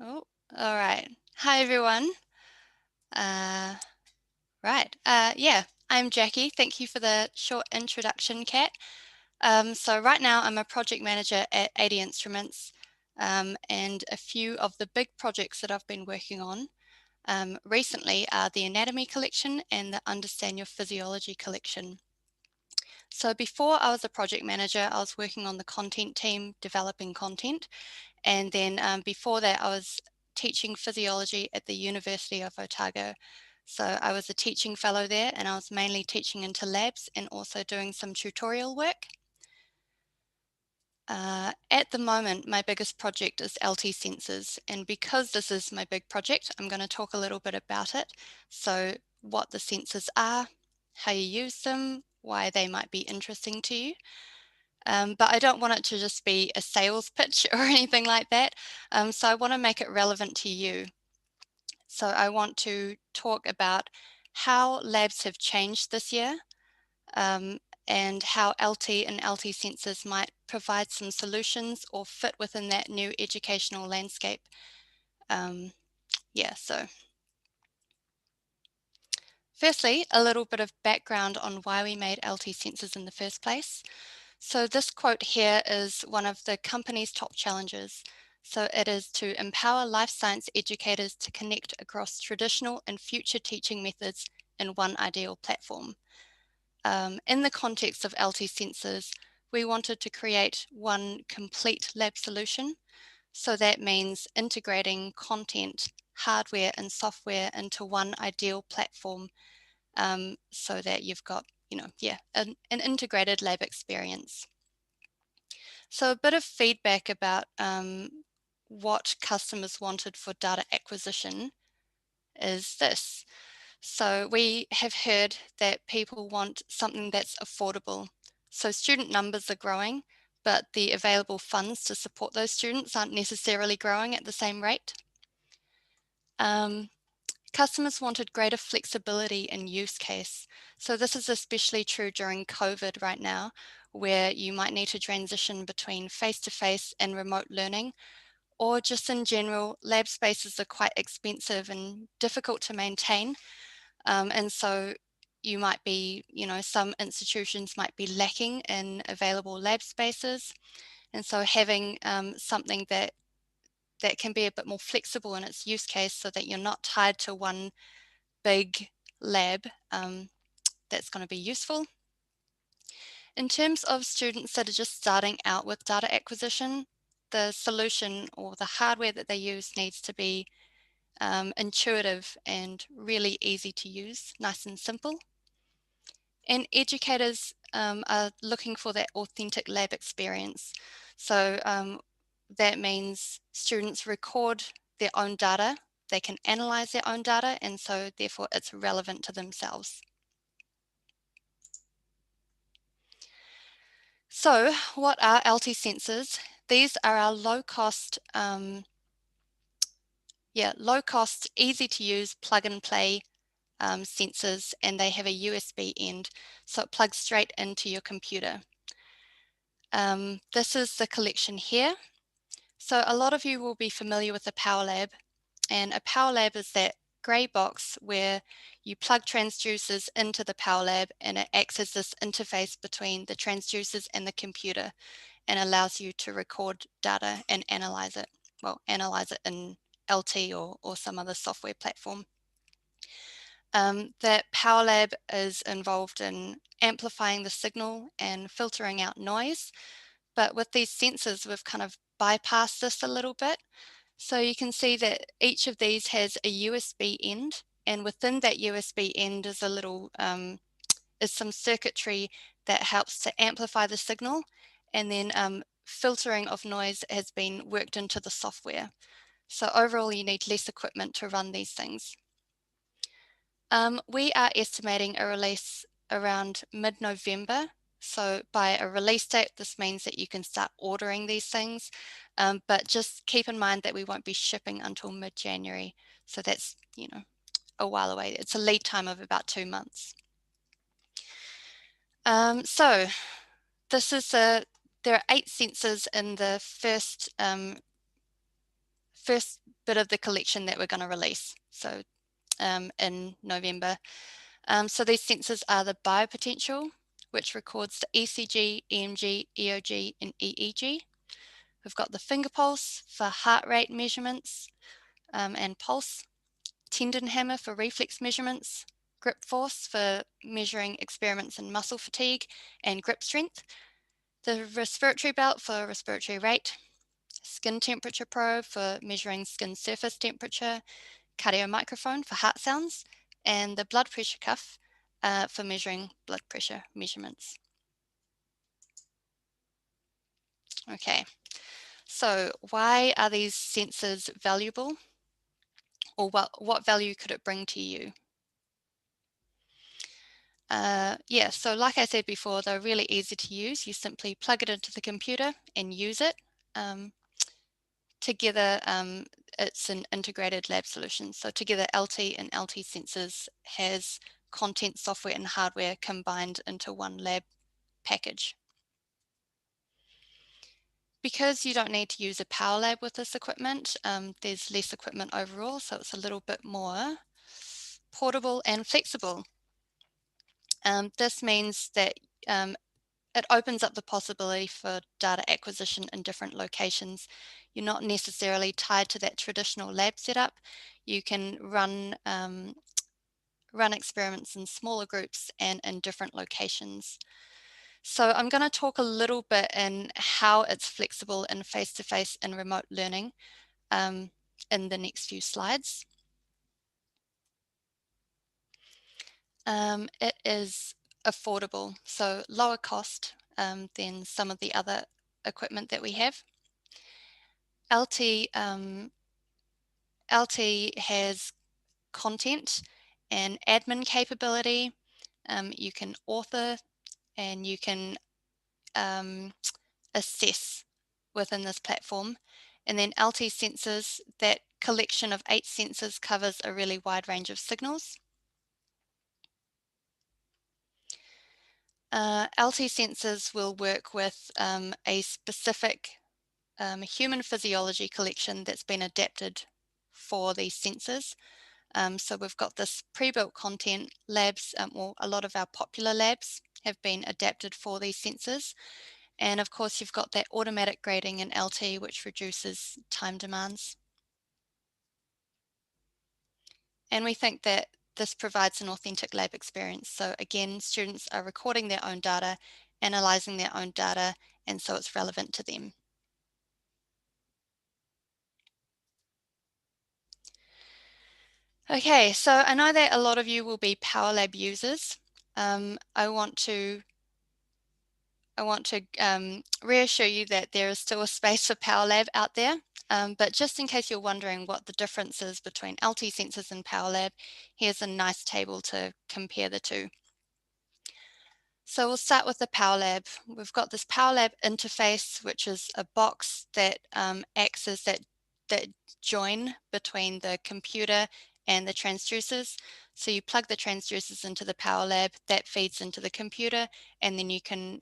Oh, all right. Hi, everyone. Uh, yeah, I'm Jackie. Thank you for the short introduction, Kat. So right now I'm a project manager at 80 Instruments, and a few of the big projects that I've been working on recently are the Anatomy Collection and the Understand Your Physiology Collection. So before I was a project manager, I was working on the content team, developing content. And then before that, I was teaching physiology at the University of Otago. So I was a teaching fellow there, and I was mainly teaching into labs and also doing some tutorial work. At the moment, my biggest project is Lte Sensors, and because this is my big project, I'm going to talk a little bit about it. So what the sensors are, how you use them, why they might be interesting to you. But I don't want it to just be a sales pitch or anything like that. So I want to make it relevant to you. So I want to talk about how labs have changed this year, um, and how Lte and Lte Sensors might provide some solutions or fit within that new educational landscape. So firstly, a little bit of background on why we made Lte Sensors in the first place. So this quote here is one of the company's top challenges. So it is to empower life science educators to connect across traditional and future teaching methods in one ideal platform. In the context of Lte Sensors, we wanted to create one complete lab solution. So that means integrating content, hardware and software into one ideal platform, so that you've got, an integrated lab experience. So a bit of feedback about what customers wanted for data acquisition is this. So we have heard that people want something that's affordable. So student numbers are growing, but the available funds to support those students aren't necessarily growing at the same rate. Customers wanted greater flexibility in use case. So this is especially true during COVID right now, where you might need to transition between face-to-face and remote learning, or just in general, lab spaces are quite expensive and difficult to maintain. And so you might be, some institutions might be lacking in available lab spaces. And so having something that can be a bit more flexible in its use case so that you're not tied to one big lab, that's going to be useful. In terms of students that are just starting out with data acquisition, the solution or the hardware that they use needs to be intuitive and really easy to use, nice and simple. And educators are looking for that authentic lab experience. So that means students record their own data, they can analyze their own data, and so therefore it's relevant to themselves. So what are Lte sensors? These are our low-cost, easy to use plug and play sensors, and they have a USB end, so it plugs straight into your computer. This is the collection here. So a lot of you will be familiar with a Powerlab, and a Powerlab is that grey box where you plug transducers into the Powerlab, and it acts as this interface between the transducers and the computer and allows you to record data and analyze it. Well, analyze it in Lte or some other software platform. That Powerlab is involved in amplifying the signal and filtering out noise. But with these sensors, we've kind of bypassed this a little bit. So you can see that each of these has a USB end, and within that USB end is a little, is some circuitry that helps to amplify the signal, and then filtering of noise has been worked into the software. So overall, you need less equipment to run these things. We are estimating a release around mid-November. So by a release date, this means that you can start ordering these things, but just keep in mind that we won't be shipping until mid-January. So that's, a while away. It's a lead time of about 2 months. So there are 8 sensors in the first first bit of the collection that we're going to release, so in November. So these sensors are the biopotential, which records the ECG, EMG, EOG, and EEG. We've got the finger pulse for heart rate measurements and pulse, tendon hammer for reflex measurements, grip force for measuring experiments in muscle fatigue and grip strength, the respiratory belt for respiratory rate, skin temperature probe for measuring skin surface temperature, cardio microphone for heart sounds, and the blood pressure cuff for measuring blood pressure measurements. Okay, so why are these sensors valuable? Or what value could it bring to you? Yeah, so like I said before, they're really easy to use. You simply plug it into the computer and use it. Together, it's an integrated lab solution. So together, Lte and Lte Sensors has content, software, and hardware combined into one lab package. Because you don't need to use a Powerlab with this equipment, there's less equipment overall, so it's a little bit more portable and flexible. This means that it opens up the possibility for data acquisition in different locations. You're not necessarily tied to that traditional lab setup. You can run experiments in smaller groups and in different locations. So I'm going to talk a little bit in how it's flexible in face-to-face and remote learning in the next few slides. It is affordable, so lower cost than some of the other equipment that we have. Lte has content and admin capability. You can author and you can assess within this platform. And then Lte Sensors, that collection of 8 sensors covers a really wide range of signals. Lte Sensors will work with a specific human physiology collection that's been adapted for these sensors. So we've got this pre-built content labs, or a lot of our popular labs have been adapted for these sensors. And of course, you've got that automatic grading in Lte, which reduces time demands. And we think that this provides an authentic lab experience. So again, students are recording their own data, analyzing their own data, and so it's relevant to them. Okay, so I know that a lot of you will be Powerlab users. I want to reassure you that there is still a space for Powerlab out there. But just in case you're wondering what the difference is between Lte Sensors and Powerlab, here's a nice table to compare the two. So we'll start with the Powerlab. We've got this Powerlab interface, which is a box that acts as that join between the computer and the transducers. So you plug the transducers into the Powerlab, that feeds into the computer, and then you can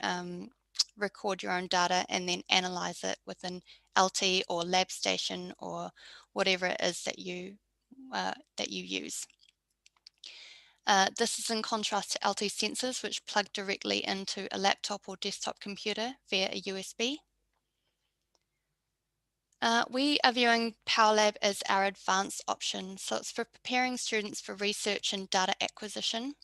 record your own data and then analyze it within Lte or LabStation or whatever it is that you use. This is in contrast to Lte Sensors, which plug directly into a laptop or desktop computer via a USB. We are viewing Powerlab as our advanced option, so it's for preparing students for research and data acquisition.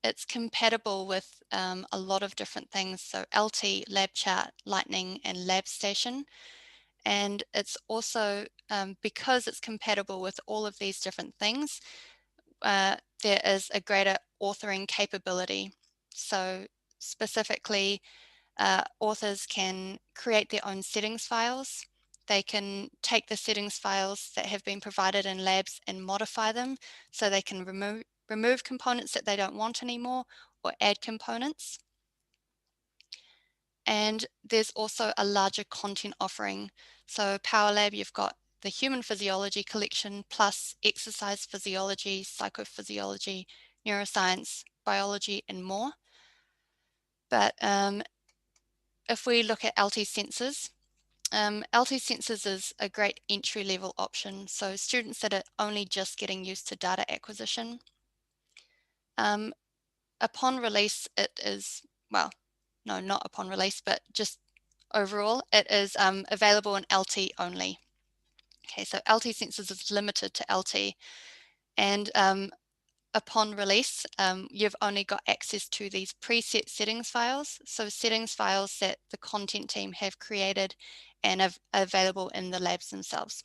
It's compatible with a lot of different things, so Lte, LabChart, Lightning, and LabStation. And it's also, because it's compatible with all of these different things, there is a greater authoring capability. So specifically, authors can create their own settings files. They can take the settings files that have been provided in labs and modify them so they can remove components that they don't want anymore or add components. And there's also a larger content offering. So Powerlab, you've got the human physiology collection plus exercise physiology, psychophysiology, neuroscience, biology, and more. But if we look at Lte Sensors, Lte Sensors is a great entry-level option, so students that are only just getting used to data acquisition. Upon release, it is, well, no, not upon release, but just overall, it is available in LT only. Okay, so Lte Sensors is limited to LT, and upon release, you've only got access to these preset settings files. So settings files that the content team have created and are available in the labs themselves.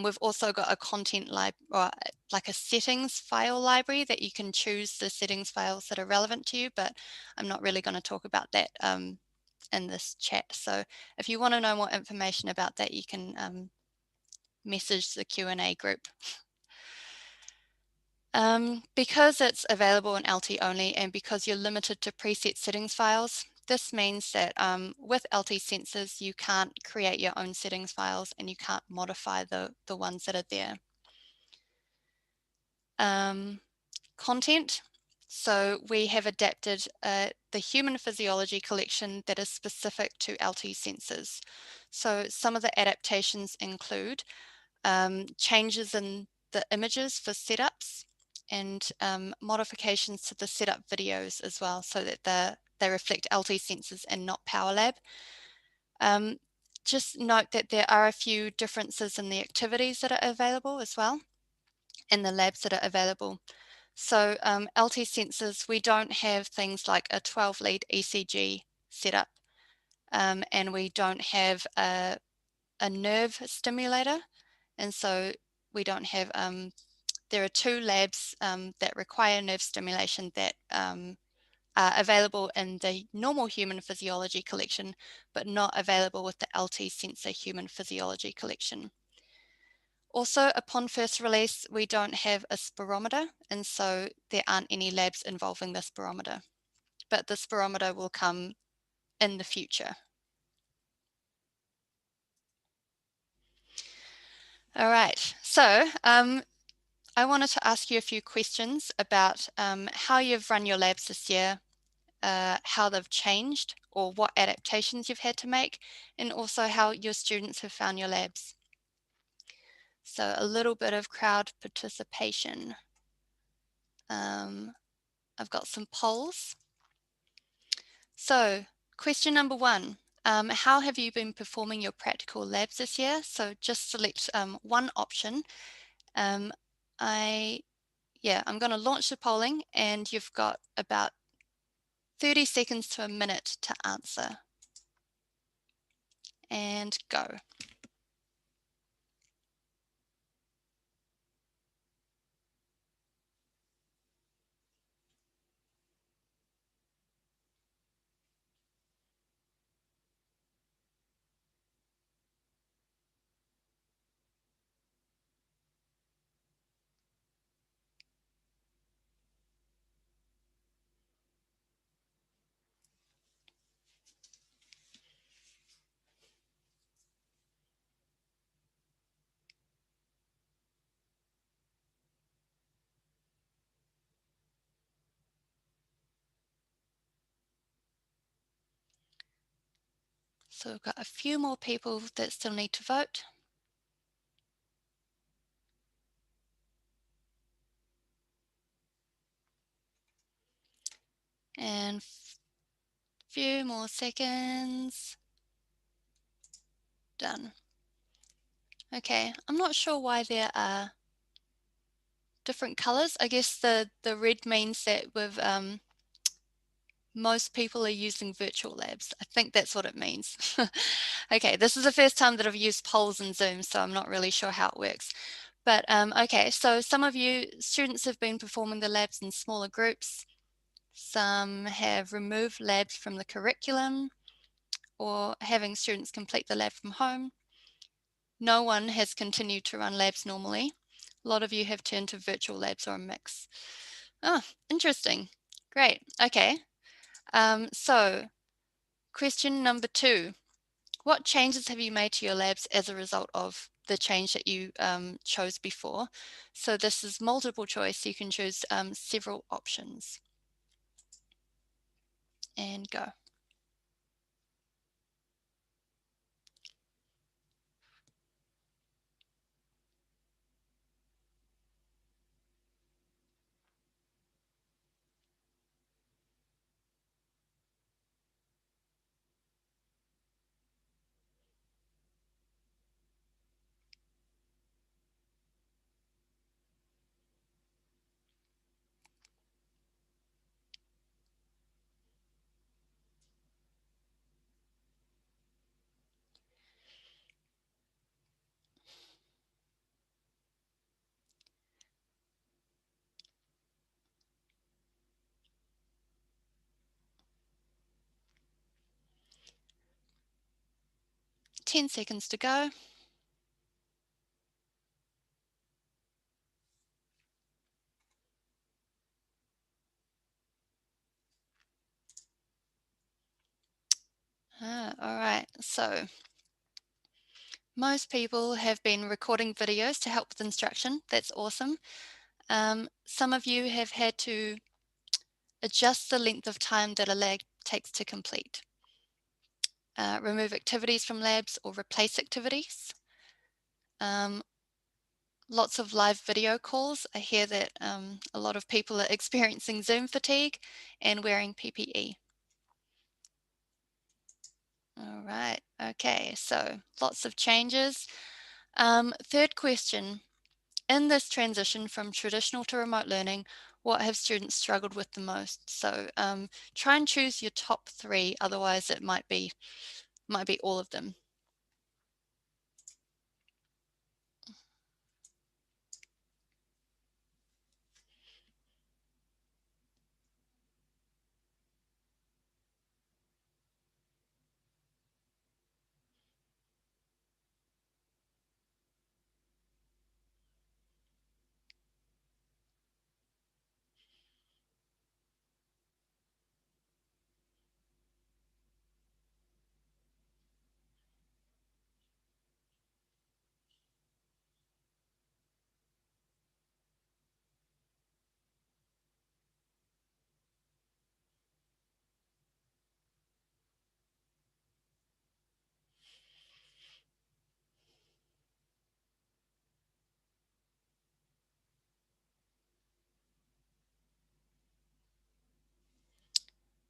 We've also got a content or like a settings file library that you can choose the settings files that are relevant to you, but I'm not really going to talk about that in this chat. So if you want to know more information about that, you can message the Q&A group. Because it's available in LT only and because you're limited to preset settings files, this means that with Lte Sensors, you can't create your own settings files and you can't modify the ones that are there. Content. So we have adapted the human physiology collection that is specific to Lte Sensors. So some of the adaptations include changes in the images for setups and modifications to the setup videos as well, so that they reflect Lte Sensors and not Powerlab. Just note that there are a few differences in the activities that are available as well, and the labs that are available. So Lte Sensors, we don't have things like a 12-lead ECG setup, and we don't have a nerve stimulator, and so we don't have, there are 2 labs that require nerve stimulation that are available in the normal human physiology collection, but not available with the Lte Sensor human physiology collection. Also, upon first release, we don't have a spirometer, and so there aren't any labs involving the spirometer, but the spirometer will come in the future. All right, so I wanted to ask you a few questions about how you've run your labs this year, how they've changed or what adaptations you've had to make, and also how your students have found your labs. So a little bit of crowd participation. I've got some polls. So question number 1, how have you been performing your practical labs this year? So just select one option. I'm going to launch the polling and you've got about 30 seconds to a minute to answer. And go. So we've got a few more people that still need to vote. And few more seconds. Done. Okay, I'm not sure why there are different colors. I guess the red means that with most people are using virtual labs. I think that's what it means. Okay, this is the first time that I've used polls in Zoom, so I'm not really sure how it works. But okay, so some of you students have been performing the labs in smaller groups. Some have removed labs from the curriculum or having students complete the lab from home. No one has continued to run labs normally. A lot of you have turned to virtual labs or a mix. Oh, interesting. Great. Okay. So question number 2, what changes have you made to your labs as a result of the change that you chose before? So this is multiple choice. You can choose several options. And go. 10 seconds to go. All right, so most people have been recording videos to help with instruction. That's awesome. Some of you have had to adjust the length of time that a lab takes to complete. Remove activities from labs or replace activities. Lots of live video calls. I hear that a lot of people are experiencing Zoom fatigue and wearing PPE. All right, okay, so lots of changes. Third question, in this transition from traditional to remote learning, what have students struggled with the most? So try and choose your top 3, otherwise it might be all of them.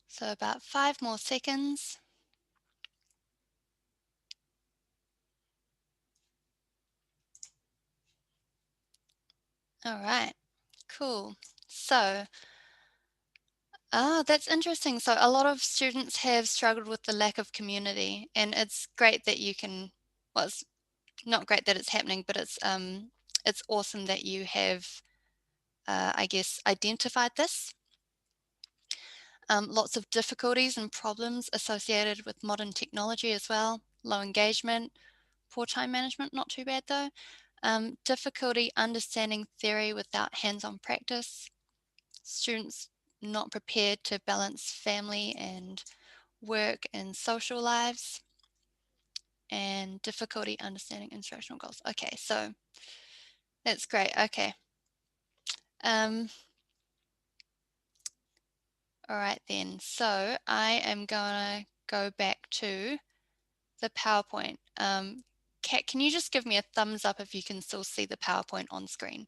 So about 5 more seconds. All right, cool. So, that's interesting. So a lot of students have struggled with the lack of community, and it's great that you can, well, it's not great that it's happening, but it's awesome that you have, I guess, identified this. Lots of difficulties and problems associated with modern technology as well. Low engagement, poor time management, not too bad though. Difficulty understanding theory without hands-on practice. Students not prepared to balance family and work and social lives. And difficulty understanding instructional goals. Okay, so that's great. Okay. All right then. So I am gonna go back to the PowerPoint. Kat, can you just give me a thumbs up if you can still see the PowerPoint on screen?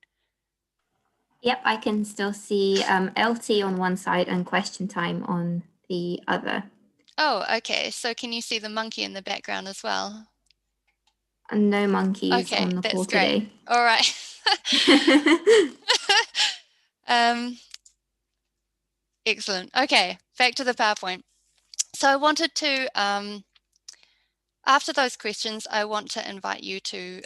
Yep, I can still see LT on one side and question time on the other. Oh, okay. So can you see the monkey in the background as well? And no monkeys Okay, on the call that's great. today. All right. Excellent. Okay, back to the PowerPoint. So I wanted to, after those questions, I want to invite you to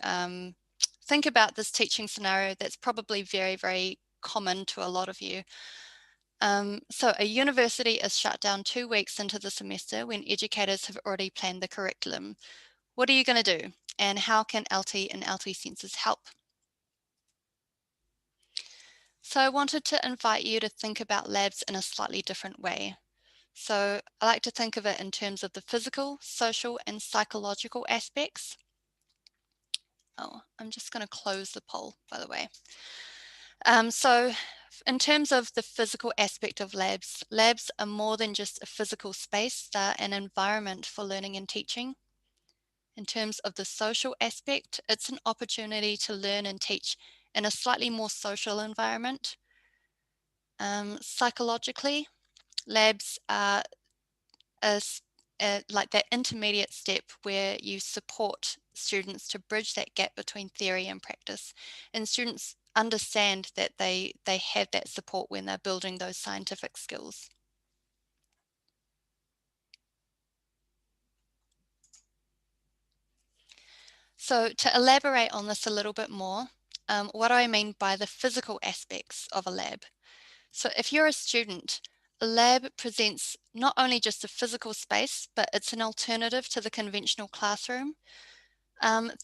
think about this teaching scenario that's probably very, very common to a lot of you. So a university is shut down 2 weeks into the semester when educators have already planned the curriculum. What are you going to do? And how can Lte and Lte Sensors help? So I wanted to invite you to think about labs in a slightly different way. So I like to think of it in terms of the physical, social, and psychological aspects. Oh, I'm just going to close the poll, by the way. So in terms of the physical aspect of labs, labs are more than just a physical space, they're an environment for learning and teaching. In terms of the social aspect, it's an opportunity to learn and teach in a slightly more social environment. Psychologically, labs are like that intermediate step where you support students to bridge that gap between theory and practice. And students understand that they have that support when they're building those scientific skills. So to elaborate on this a little bit more, what do I mean by the physical aspects of a lab? So if you're a student, A lab presents not only just a physical space, but it's an alternative to the conventional classroom.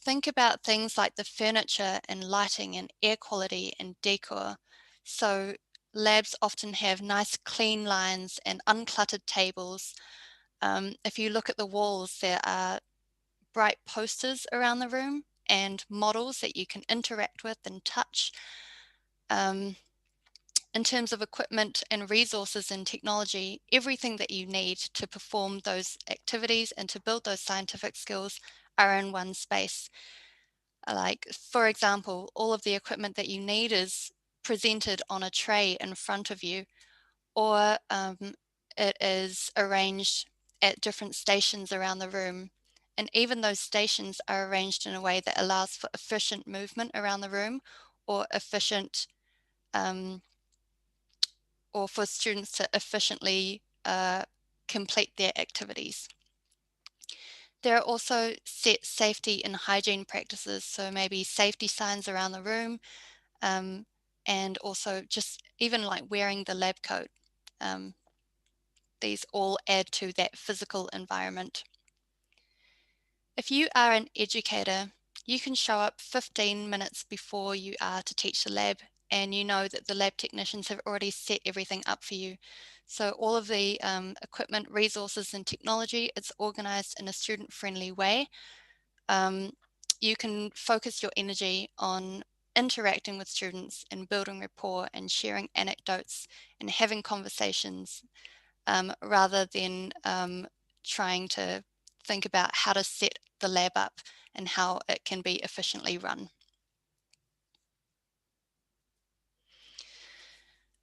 Think about things like the furniture and lighting and air quality and decor. So labs often have nice clean lines and uncluttered tables. If you look at the walls, there are bright posters around the room and models that you can interact with and touch. Um, in terms of equipment and resources and technology, everything that you need to perform those activities and to build those scientific skills are in one space. Like, for example, all of the equipment that you need is presented on a tray in front of you, or it is arranged at different stations around the room. And even those stations are arranged in a way that allows for efficient movement around the room, or efficient um, or for students to efficiently complete their activities. There are also set safety and hygiene practices, so maybe safety signs around the room, and also just even like wearing the lab coat. These all add to that physical environment. If you are an educator, you can show up 15 minutes before you are to teach the lab, and you know that the lab technicians have already set everything up for you. So all of the equipment, resources, and technology, it's organized in a student-friendly way. You can focus your energy on interacting with students and building rapport and sharing anecdotes and having conversations, rather than trying to think about how to set the lab up and how it can be efficiently run.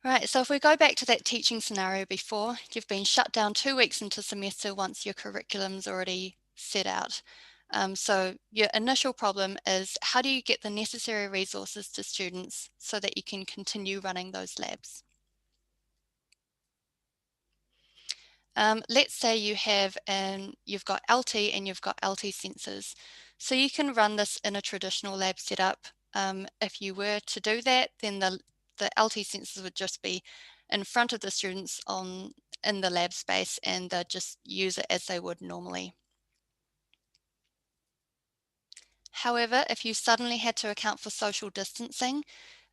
Right, so if we go back to that teaching scenario before, you've been shut down 2 weeks into semester once your curriculum's already set out. So your initial problem is, how do you get the necessary resources to students so that you can continue running those labs? Let's say you've got Lte and you've got Lte sensors. So you can run this in a traditional lab setup. If you were to do that, then the Lte sensors would just be in front of the students in the lab space, and they'd just use it as they would normally. However, if you suddenly had to account for social distancing,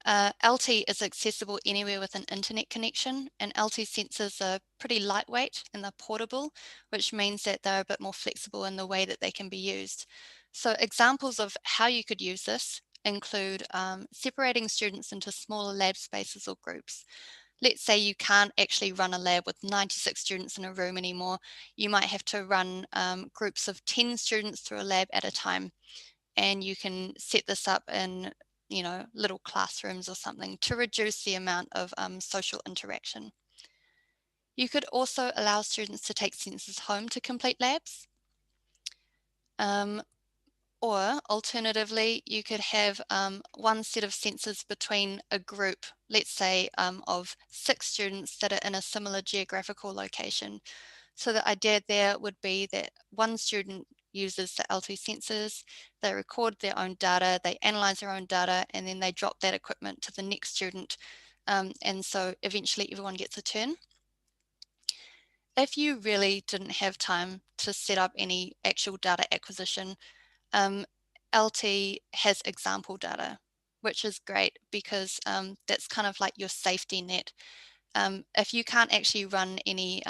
Lte is accessible anywhere with an internet connection, and Lte sensors are pretty lightweight and they're portable, which means that they're a bit more flexible in the way that they can be used. So examples of how you could use this include separating students into smaller lab spaces or groups. Let's say you can't actually run a lab with 96 students in a room anymore. You might have to run groups of 10 students through a lab at a time, and you can set this up in little classrooms or something to reduce the amount of social interaction. You could also allow students to take sensors home to complete labs. Or alternatively, you could have one set of sensors between a group, let's say of 6 students that are in a similar geographical location. So the idea there would be that one student uses the Lte sensors, they record their own data, they analyze their own data, and then they drop that equipment to the next student. And so eventually everyone gets a turn. If you really didn't have time to set up any actual data acquisition, Lte has example data, which is great because that's kind of like your safety net. If you can't actually run any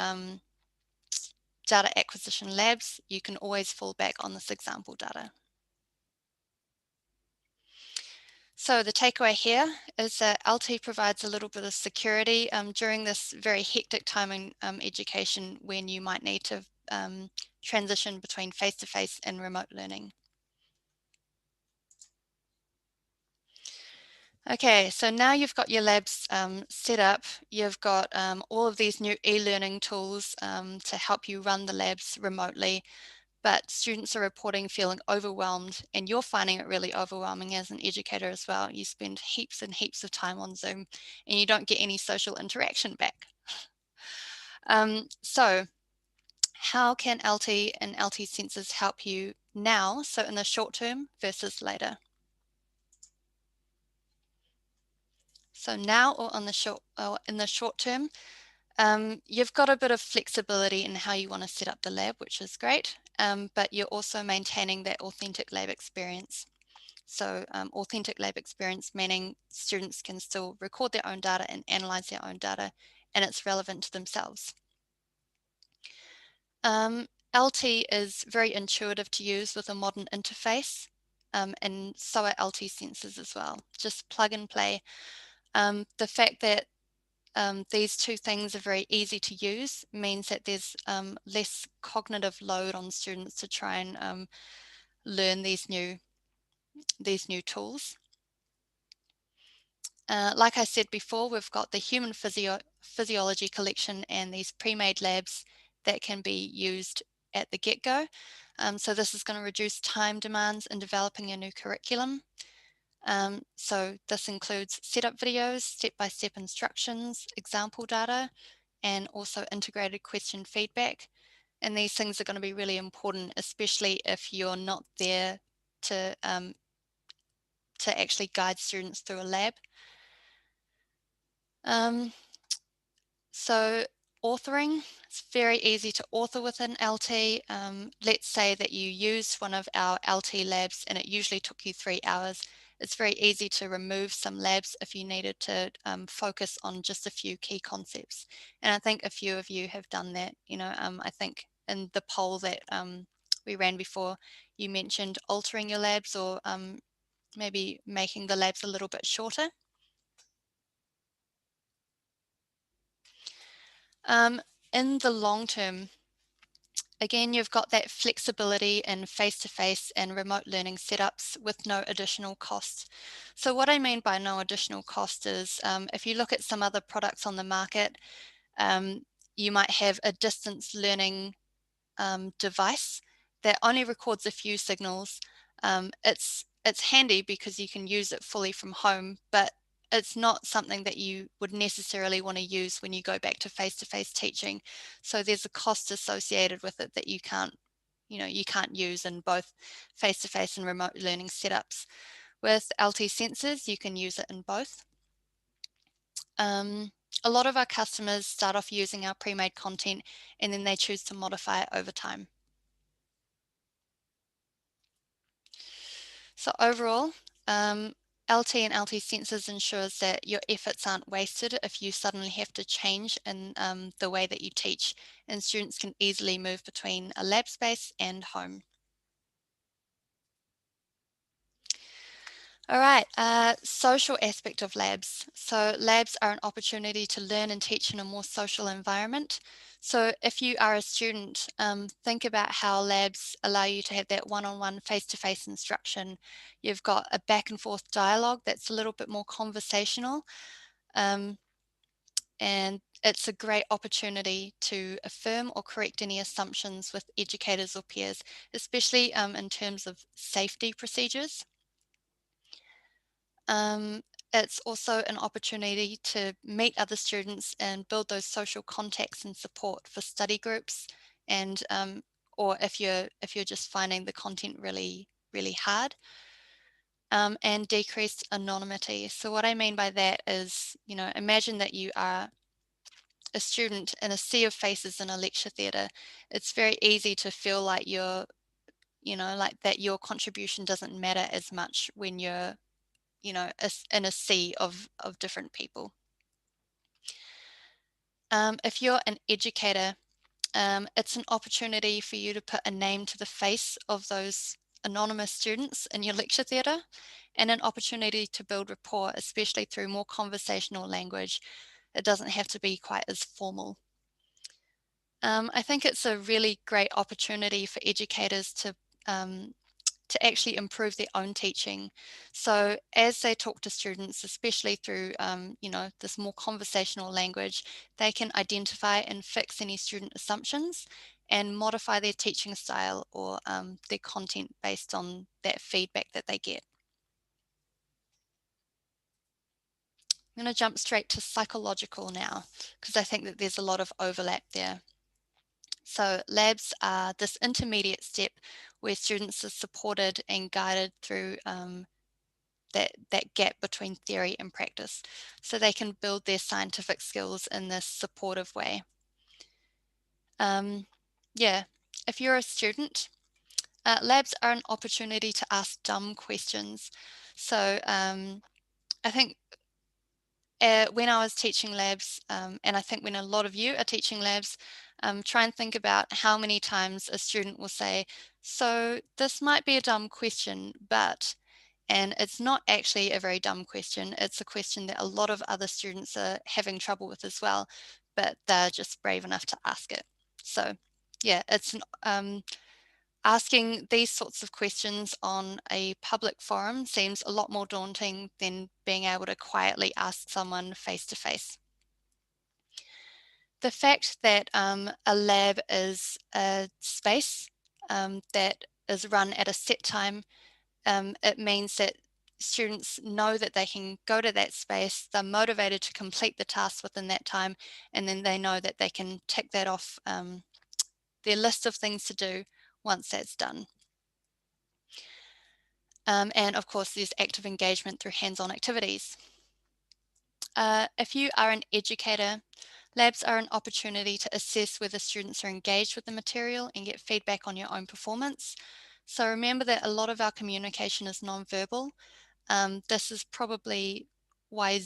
data acquisition labs, you can always fall back on this example data. So the takeaway here is that Lte provides a little bit of security during this very hectic time in education, when you might need to transition between face-to-face and remote learning. Okay, so now you've got your labs set up, you've got all of these new e-learning tools to help you run the labs remotely, but students are reporting feeling overwhelmed, and you're finding it really overwhelming as an educator as well. You spend heaps and heaps of time on Zoom and you don't get any social interaction back. So how can Lte and Lte sensors help you now, so in the short term versus later? So now, or in the short term, You've got a bit of flexibility in how you want to set up the lab, which is great, but you're also maintaining that authentic lab experience. So authentic lab experience meaning students can still record their own data and analyze their own data, and it's relevant to themselves. Lte is very intuitive to use with a modern interface, and so are Lte Sensors as well. Just plug and play. The fact that these two things are very easy to use means that there's less cognitive load on students to try and learn these new tools. Like I said before, we've got the human physiology collection and these pre-made labs that can be used at the get-go. So this is going to reduce time demands in developing a new curriculum. So this includes setup videos, step-by-step instructions, example data, and also integrated question feedback. And these things are going to be really important, especially if you're not there to actually guide students through a lab. So authoring, it's very easy to author within Lte. Let's say that you used one of our Lte labs and it usually took you 3 hours. It's very easy to remove some labs if you needed to focus on just a few key concepts. And I think a few of you have done that. I think in the poll that we ran before, you mentioned altering your labs or maybe making the labs a little bit shorter. In the long term, again, you've got that flexibility in face-to-face and remote learning setups with no additional cost. So what I mean by no additional cost is if you look at some other products on the market, you might have a distance learning device that only records a few signals. It's handy because you can use it fully from home, but it's not something that you would necessarily want to use when you go back to face-to-face teaching. So there's a cost associated with it that you can't use in both face-to-face and remote learning setups. With Lte Sensors, you can use it in both. A lot of our customers start off using our pre-made content and then they choose to modify it over time. So overall, Lte and Lte Sensors ensures that your efforts aren't wasted if you suddenly have to change in the way that you teach, and students can easily move between a lab space and home. All right, social aspect of labs. So labs are an opportunity to learn and teach in a more social environment. So if you are a student, think about how labs allow you to have that one-on-one face-to-face instruction. You've got a back and forth dialogue that's a little bit more conversational. And it's a great opportunity to affirm or correct any assumptions with educators or peers, especially in terms of safety procedures. It's also an opportunity to meet other students and build those social contacts and support for study groups, and or if you're just finding the content really hard, and decreased anonymity. So what I mean by that is, imagine that you are a student in a sea of faces in a lecture theatre. It's very easy to feel like like that your contribution doesn't matter as much when you're in a sea of different people. If you're an educator, it's an opportunity for you to put a name to the face of those anonymous students in your lecture theatre, and an opportunity to build rapport, especially through more conversational language. It doesn't have to be quite as formal. I think it's a really great opportunity for educators to actually improve their own teaching. So as they talk to students, especially through, this more conversational language, they can identify and fix any student assumptions and modify their teaching style or their content based on that feedback that they get. I'm going to jump straight to psychological now, because I think that there's a lot of overlap there. So labs are this intermediate step where students are supported and guided through that gap between theory and practice, so they can build their scientific skills in this supportive way. Yeah, if you're a student, labs are an opportunity to ask dumb questions. So I think when I was teaching labs, and I think when a lot of you are teaching labs, try and think about how many times a student will say, so this might be a dumb question, but, and it's not actually a very dumb question. It's a question that a lot of other students are having trouble with as well, but they're just brave enough to ask it. So yeah, it's asking these sorts of questions on a public forum seems a lot more daunting than being able to quietly ask someone face to face. The fact that a lab is a space that is run at a set time, it means that students know that they can go to that space, they're motivated to complete the task within that time, and then they know that they can tick that off their list of things to do once that's done. And of course, there's active engagement through hands-on activities. If you are an educator, labs are an opportunity to assess whether students are engaged with the material and get feedback on your own performance. So remember that a lot of our communication is nonverbal. This is probably why,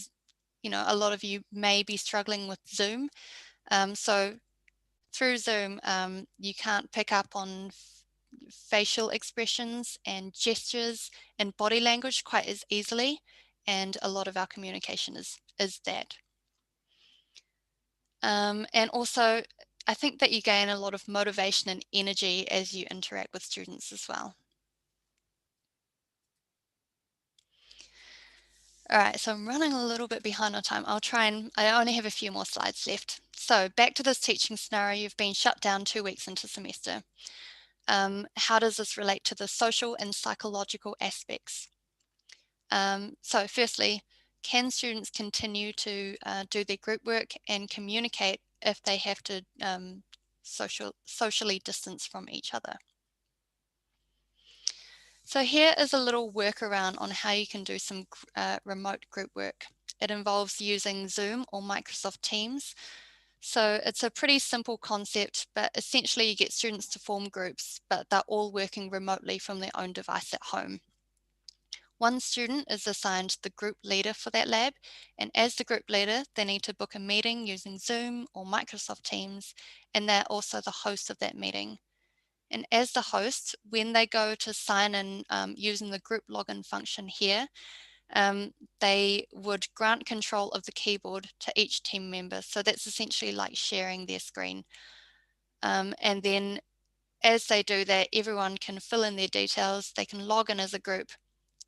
you know, a lot of you may be struggling with Zoom. So through Zoom, you can't pick up on facial expressions and gestures and body language quite as easily, and a lot of our communication is that. And also, I think that you gain a lot of motivation and energy as you interact with students as well. All right, so I'm running a little bit behind on time. I only have a few more slides left. So back to this teaching scenario, you've been shut down 2 weeks into semester. How does this relate to the social and psychological aspects? So firstly, can students continue to do their group work and communicate if they have to socially distance from each other? So here is a little workaround on how you can do some remote group work. It involves using Zoom or Microsoft Teams. So it's a pretty simple concept, but essentially you get students to form groups, but they're all working remotely from their own device at home. One student is assigned the group leader for that lab, and as the group leader, they need to book a meeting using Zoom or Microsoft Teams, and they're also the host of that meeting. And as the host, when they go to sign in using the group login function here, they would grant control of the keyboard to each team member. So that's essentially like sharing their screen. And then as they do that, everyone can fill in their details, they can log in as a group,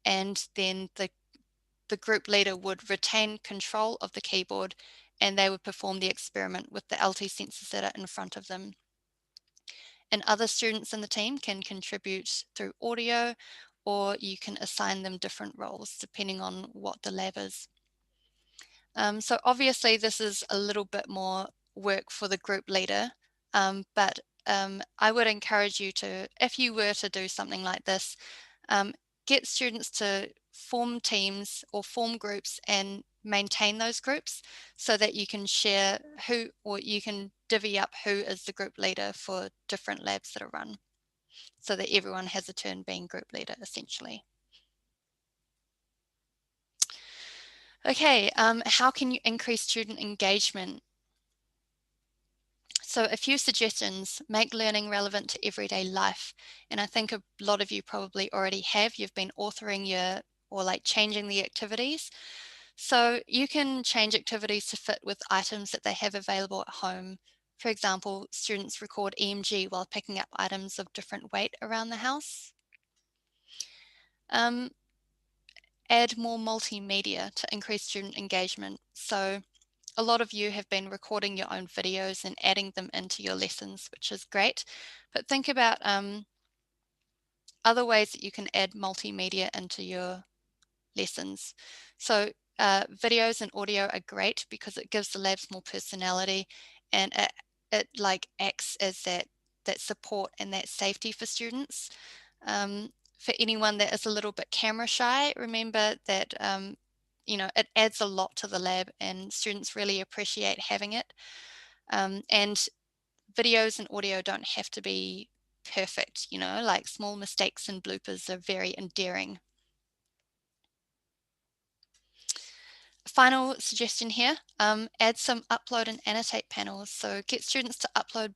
and then the group leader would retain control of the keyboard, and they would perform the experiment with the Lte sensors that are in front of them. And other students in the team can contribute through audio, or you can assign them different roles depending on what the lab is. So obviously this is a little bit more work for the group leader, but I would encourage you to, if you were to do something like this, get students to form teams or form groups and maintain those groups so that you can share who, or you can divvy up who is the group leader for different labs that are run, so that everyone has a turn being group leader essentially. Okay, how can you increase student engagement? So a few suggestions: make learning relevant to everyday life. And I think a lot of you probably already have. You've been authoring your, or like changing the activities. So you can change activities to fit with items that they have available at home. For example, students record EMG while picking up items of different weight around the house. Add more multimedia to increase student engagement. So a lot of you have been recording your own videos and adding them into your lessons, which is great. But think about other ways that you can add multimedia into your lessons. So videos and audio are great because it gives the labs more personality, and it like acts as that support and that safety for students. for anyone that is a little bit camera shy, remember that you know, it adds a lot to the lab and students really appreciate having it. And videos and audio don't have to be perfect, you know, like small mistakes and bloopers are very endearing. Final suggestion here, add some upload and annotate panels. So get students to upload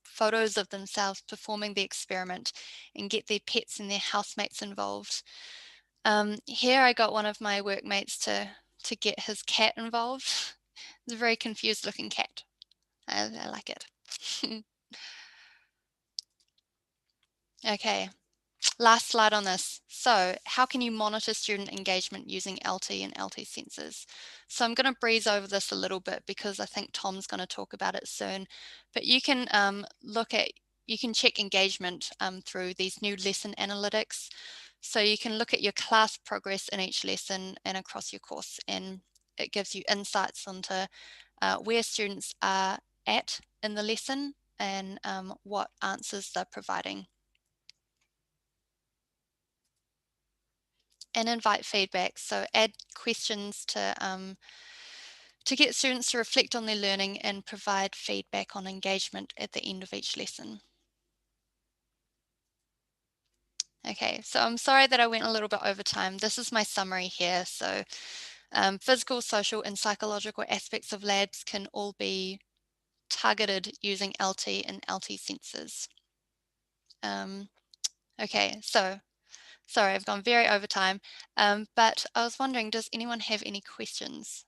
photos of themselves performing the experiment and get their pets and their housemates involved. Here I got one of my workmates to get his cat involved. It's a very confused looking cat. I like it. Okay, last slide on this. So how can you monitor student engagement using Lte and Lte Sensors? So I'm going to breeze over this a little bit because I think Tom's going to talk about it soon. But you can you can check engagement through these new lesson analytics. So you can look at your class progress in each lesson and across your course, and it gives you insights onto where students are at in the lesson and what answers they're providing. And invite feedback. So add questions to get students to reflect on their learning and provide feedback on engagement at the end of each lesson. Okay, so I'm sorry that I went a little bit over time. This is my summary here. So physical, social, and psychological aspects of labs can all be targeted using Lte and Lte Sensors. Okay, so sorry, I've gone very over time, but I was wondering, does anyone have any questions?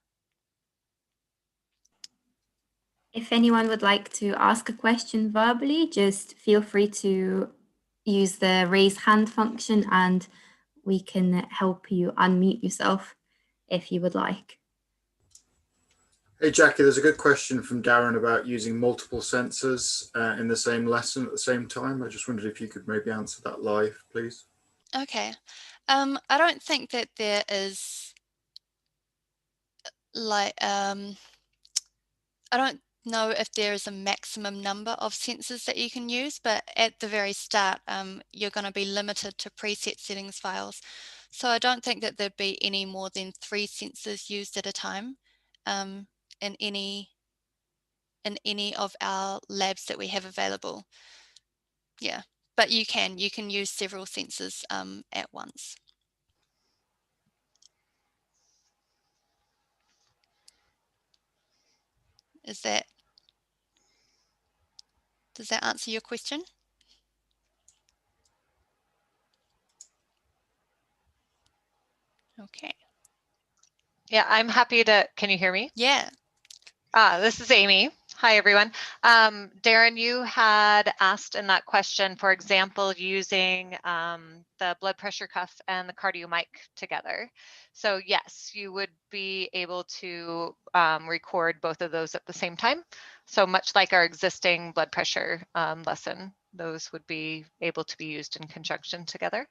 If anyone would like to ask a question verbally, just feel free to use the raise hand function and we can help you unmute yourself if you would like. Hey Jacqui, there's a good question from Darren about using multiple sensors in the same lesson at the same time. I just wondered if you could maybe answer that live, please. Okay. I don't think that there is like, I don't know if there is a maximum number of sensors that you can use, but at the very start, you're going to be limited to preset settings files. So I don't think that there'd be any more than 3 sensors used at a time in any of our labs that we have available. Yeah, but you can use several sensors at once. Does that answer your question? Okay. Yeah, I'm happy to, can you hear me? Yeah. This is Amy. Hi, everyone. Darren, you had asked in that question, for example, using the blood pressure cuff and the cardio mic together. So yes, you would be able to record both of those at the same time. So much like our existing blood pressure lesson, those would be able to be used in conjunction together.